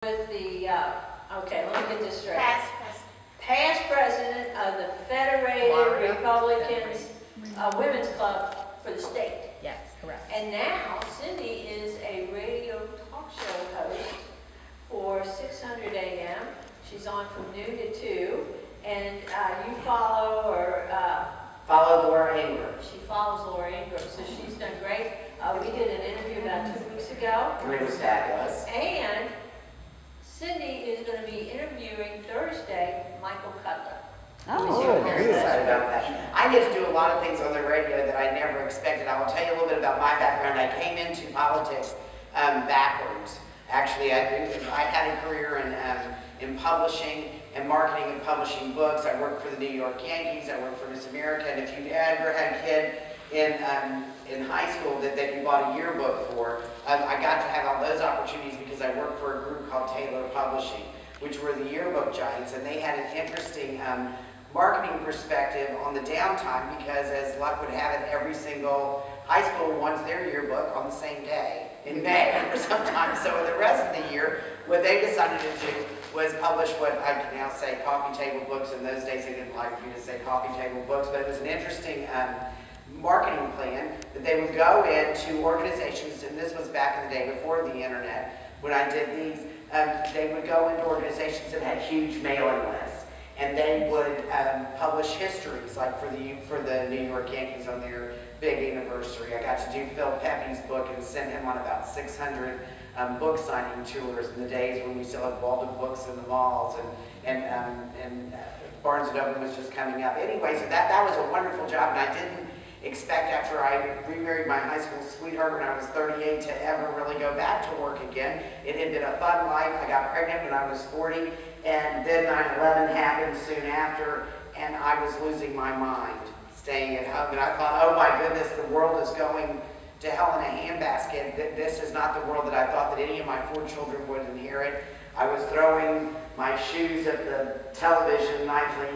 With the, okay, let me get this straight. Past. Past president of the Federated Florida Republicans Women's Club for the state. Yes, correct. And now Cindy is a radio talk show host for 600 AM. She's on from noon to 2. And you follow or Follow Laura Ingram. she follows Laura Ingram, so she's done great. We did an interview about 2 weeks ago. And it was fabulous. And Cindy is going to be interviewing Thursday Michael Cutler. I'm very excited about that. I get to do a lot of things on the radio that I never expected. I will tell you a little bit about my background. I came into politics backwards. Actually, I had a career in publishing and marketing and publishing books. I worked for the New York Yankees. I worked for Miss America. And if you ever had a kid in high school that you bought a yearbook for, I got to have all those opportunities because I worked for a group called Taylor Publishing, which were the yearbook giants, and they had an interesting marketing perspective on the downtime because, as luck would have it, every single high school wants their yearbook on the same day in May or sometimes. So in the rest of the year, what they decided to do was publish what I can now say coffee table books. In those days, they didn't like for you to say coffee table books, but it was an interesting marketing plan that they would go into organizations, and this was back in the day before the internet, when I did these, they would go into organizations that had huge mailing lists, and they would publish histories, like for the New York Yankees on their big anniversary. I got to do Phil Pepe's book and send him on about 600 book signing tours in the days when we still had Walden Books in the malls, and Barnes & Noble was just coming up. Anyway, so that was a wonderful job, and I didn't expect after I remarried my high school sweetheart when I was 38 to ever really go back to work again. It had been a fun life. I got pregnant when I was 40, and then 9/11 happened soon after, and I was losing my mind staying at home. And I thought, oh my goodness, the world is going to hell in a handbasket. This is not the world that I thought that any of my 4 children would inherit. I was throwing my shoes at the television nightly.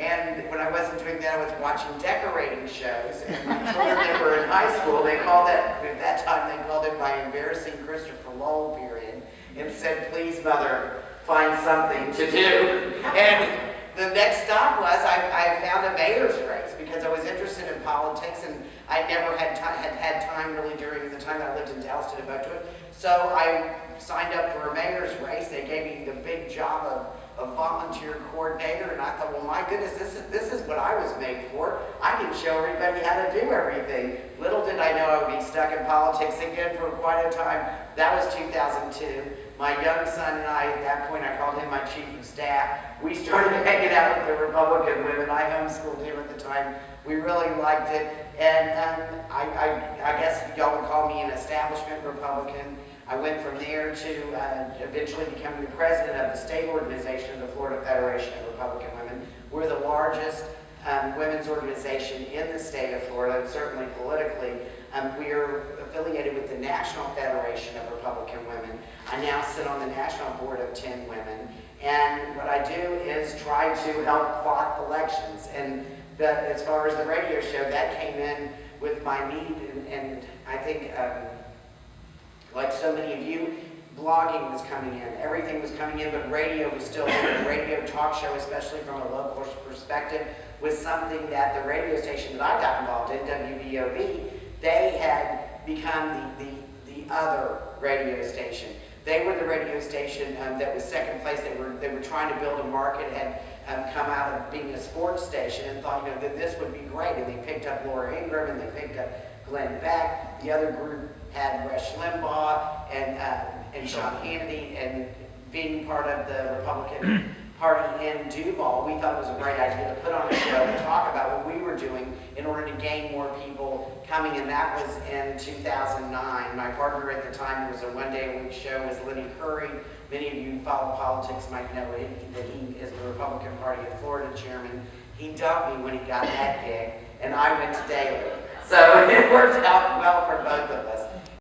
And when I wasn't doing that, I was watching decorating shows. And my children that were in high school, they called it, at that time, they called it my embarrassing Christopher Lowell period, and said, please, mother, find something to do. And the next stop was I found a mayor's race because I was interested in politics, and I never had time really during the time that I lived in Dallas to devote to it. So I signed up for a mayor's race. They gave me the big job of volunteer coordinator, and I thought, well, my goodness, this is what I was made for. I can show everybody how to do everything. Little did I know I would be stuck in politics again for quite a time. That was 2002. My young son and I, at that point, I called him my chief of staff. We started hanging out with the Republican women. I homeschooled him at the time. We really liked it, and I guess y'all would call me an establishment Republican. I went from there to eventually becoming the president of the state organization of the Florida Federation of Republican Women. We're the largest women's organization in the state of Florida, and certainly politically. We are affiliated with the National Federation of Republican Women. I now sit on the national board of 10 women, and what I do is try to help plot elections. And as far as the radio show, that came in with my need, and I think like so many of you, blogging was coming in. Everything was coming in, but radio was still there. Radio talk show, especially from a local perspective, was something that the radio station that I got involved in, WVOB, they had become the other radio station. They were the radio station that was second place. They were trying to build a market, had come out of being a sports station, and thought, that this would be great. And they picked up Laura Ingram, and they picked up Glenn Beck. The other group had Rush Limbaugh and Sean Hannity, and being part of the Republican Party in Duval, we thought it was a great idea to put on a show and talk about what we were doing in order to gain more people coming, and that was in 2009. My partner at the time, it was a one-day-a-week show, was Lenny Curry. Many of you who follow politics might know that he is the Republican Party of Florida chairman. He dumped me when he got that gig, and I went to Daily. So it worked out well for both of us.